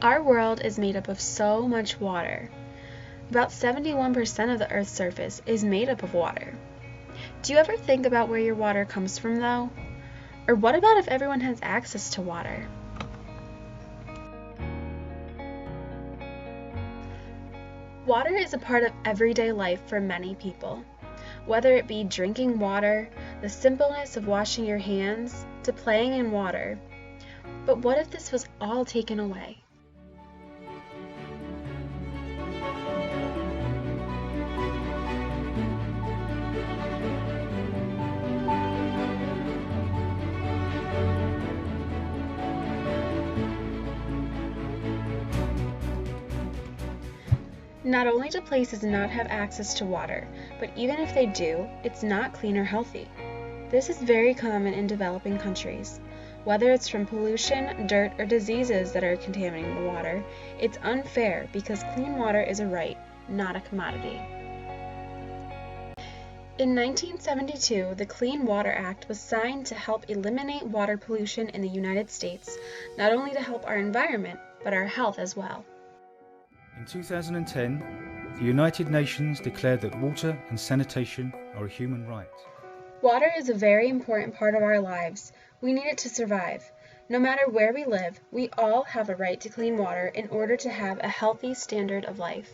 Our world is made up of so much water. About 71% of the Earth's surface is made up of water. Do you ever think about where your water comes from, though? Or what about if everyone has access to water? Water is a part of everyday life for many people. Whether it be drinking water, the simpleness of washing your hands, to playing in water. But what if this was all taken away? Not only do places not have access to water, but even if they do, it's not clean or healthy. This is very common in developing countries. Whether it's from pollution, dirt, or diseases that are contaminating the water, it's unfair because clean water is a right, not a commodity. In 1972, the Clean Water Act was signed to help eliminate water pollution in the United States, not only to help our environment, but our health as well. In 2010, the United Nations declared that water and sanitation are a human right. Water is a very important part of our lives. We need it to survive. No matter where we live, we all have a right to clean water in order to have a healthy standard of life.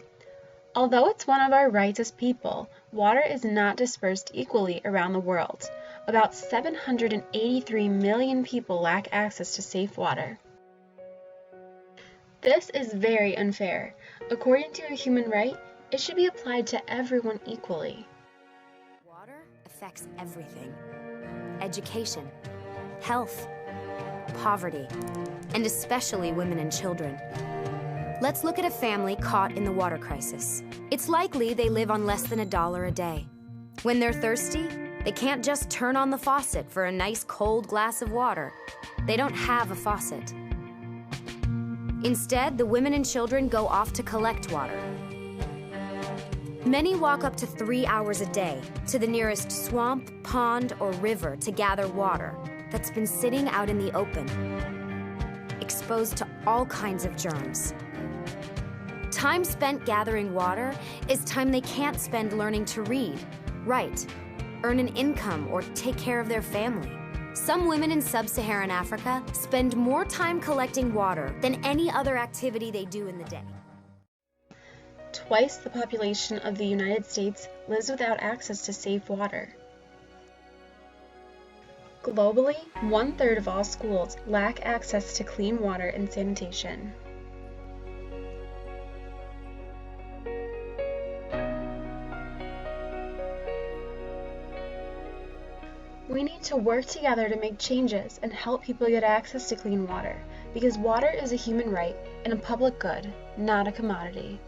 Although it's one of our rights as people, water is not dispersed equally around the world. About 783 million people lack access to safe water. This is very unfair. According to a human right, it should be applied to everyone equally. Water affects everything. Education, health, poverty, and especially women and children. Let's look at a family caught in the water crisis. It's likely they live on less than $1 a day. When they're thirsty, they can't just turn on the faucet for a nice cold glass of water. They don't have a faucet. Instead, the women and children go off to collect water. Many walk up to 3 hours a day to the nearest swamp, pond, or river to gather water that's been sitting out in the open, exposed to all kinds of germs. Time spent gathering water is time they can't spend learning to read, write, earn an income, or take care of their family. Some women in sub-Saharan Africa spend more time collecting water than any other activity they do in the day. Twice the population of the United States lives without access to safe water. Globally, 1/3 of all schools lack access to clean water and sanitation. We need to work together to make changes and help people get access to clean water, because water is a human right and a public good, not a commodity.